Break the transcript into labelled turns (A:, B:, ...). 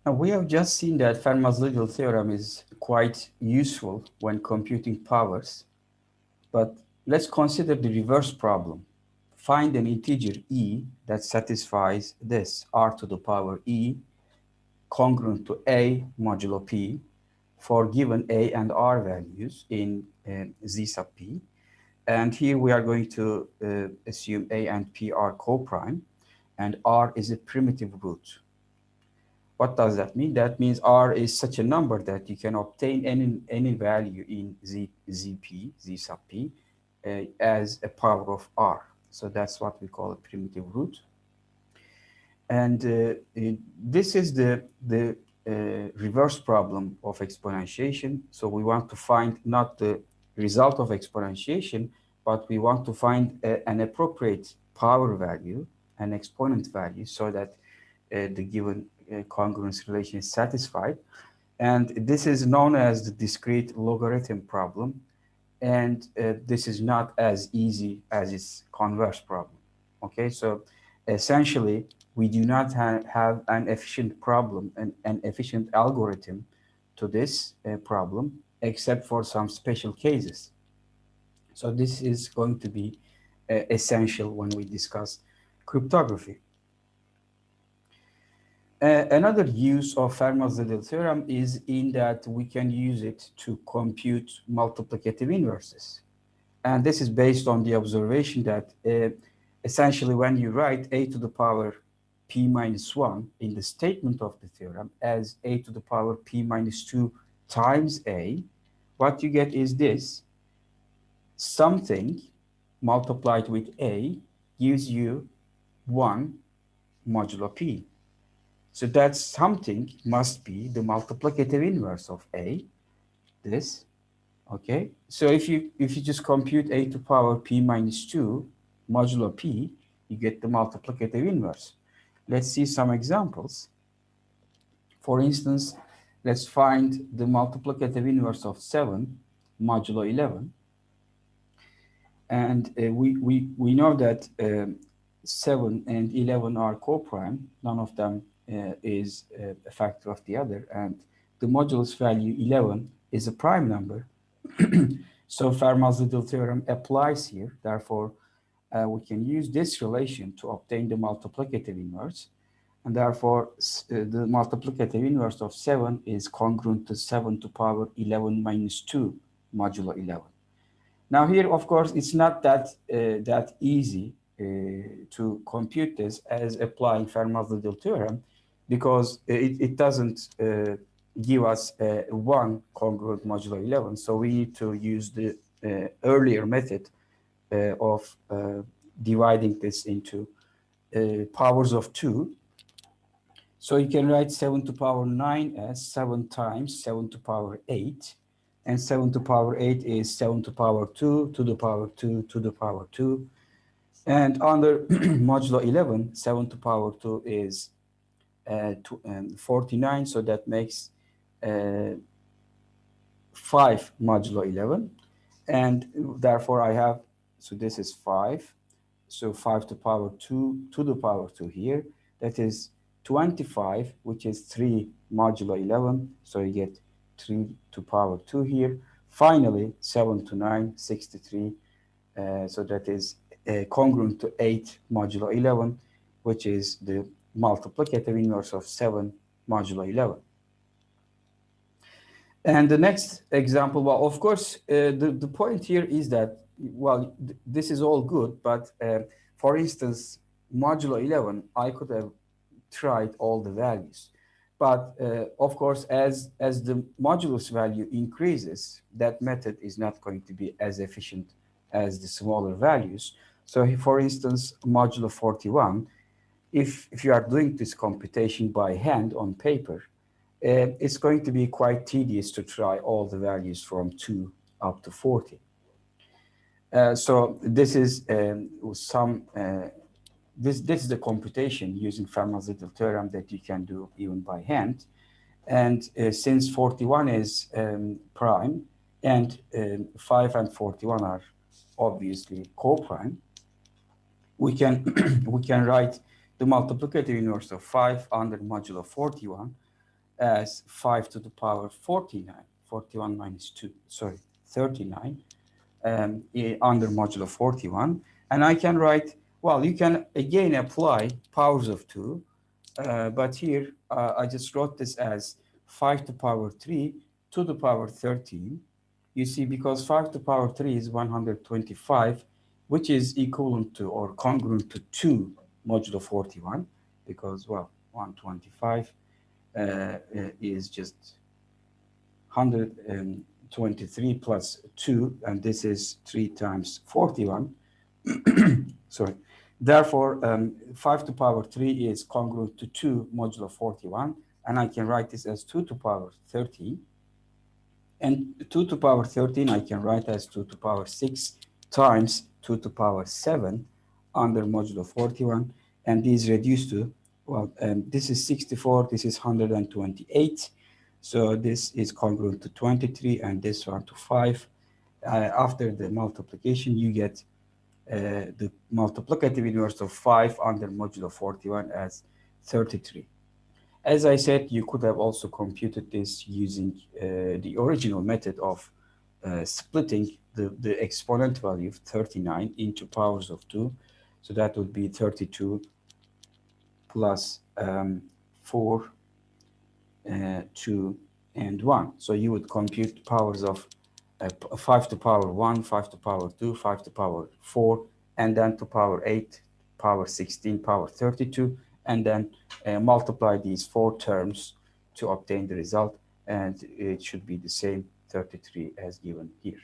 A: Now, we have just seen that Fermat's little theorem is quite useful when computing powers, but let's consider the reverse problem. Find an integer e that satisfies this r to the power e congruent to a modulo p for given a and r values in z sub p. And here we are going to assume a and p are co-prime, and r is a primitive root. What does that mean? That means r is such a number that you can obtain any value in z sub p as a power of r. So that's what we call a primitive root. And this is the reverse problem of exponentiation. So we want to find not the result of exponentiation, but we want to find an appropriate power value, an exponent value, so that the given congruence relation is satisfied. And this is known as the discrete logarithm problem. And this is not as easy as its converse problem. Okay, so essentially, we do not have an efficient problem, an efficient algorithm to this problem, except for some special cases. So this is going to be essential when we discuss cryptography. Another use of Fermat's little theorem is in that we can use it to compute multiplicative inverses. And this is based on the observation that essentially when you write a to the power p minus 1 in the statement of the theorem as a to the power p minus 2 times a, what you get is this. Something multiplied with a gives you 1 modulo p. So that something must be the multiplicative inverse of a, this. Okay, so if you just compute a to power p minus 2 modulo p, you get the multiplicative inverse. Let's see some examples. For instance, let's find the multiplicative inverse of 7 modulo 11. And we know that 7 and 11 are co-prime. None of them is a factor of the other. And the modulus value 11 is a prime number. So Fermat's little theorem applies here. Therefore, we can use this relation to obtain the multiplicative inverse. And therefore, the multiplicative inverse of 7 is congruent to 7 to power 11 minus 2 modulo 11. Now here, of course, it's not that easy to compute this as applying Fermat's little theorem, because it doesn't give us one congruent modulo 11. So we need to use the earlier method of dividing this into powers of 2. So you can write 7 to power 9 as 7 times 7 to power 8. And 7 to power 8 is 7 to power 2 to the power 2 to the power 2. And under modulo 11, 7 to power 2 is 49. So that makes 5 modulo 11. And therefore I have, so this is 5. So 5 to power 2 to the power 2 here. That is 25, which is 3 modulo 11. So you get 3 to power 2 here. Finally, 7 to 9, 63. So that is congruent to 8 modulo 11, which is the multiplicative inverse of 7 modulo 11. And the next example, well, of course, the point here is that, well, this is all good, but for instance, modulo 11, I could have tried all the values. But of course, as the modulus value increases, that method is not going to be as efficient as the smaller values. So for instance, modulo 41, if you are doing this computation by hand on paper, it's going to be quite tedious to try all the values from 2 up to 40. So this is this is the computation using Fermat's little theorem that you can do even by hand. And since 41 is prime, and 5 and 41 are obviously co-prime, we can we can write the multiplicative inverse of 5 under modulo 41. as 5 to the power 49, 41 minus 2, sorry, 39, under modulo 41. And I can write, well, you can again apply powers of 2, but here I just wrote this as 5 to the power 3 to the power 13. You see, because 5 to the power 3 is 125, which is equivalent to or congruent to 2 modulo 41, because, well, 125 is just 123 plus 2, and this is 3 times 41. Sorry. Therefore, 5 to the power 3 is congruent to 2 modulo 41, and I can write this as 2 to the power 13. And 2 to the power 13 I can write as 2 to the power 6 times 2 to the power 7 under modulo 41, and these reduce to, well, this is 64, this is 128, so this is congruent to 23, and this one to 5. After the multiplication, you get the multiplicative inverse of 5 under modulo 41 as 33. As I said, you could have also computed this using the original method of splitting the exponent value of 39 into powers of 2. So that would be 32 plus 4, 2, and 1. So you would compute powers of 5 to the power 1, 5 to the power 2, 5 to the power 4, and then to power 8, power 16, power 32, and then multiply these 4 terms to obtain the result, and it should be the same 33 as given here.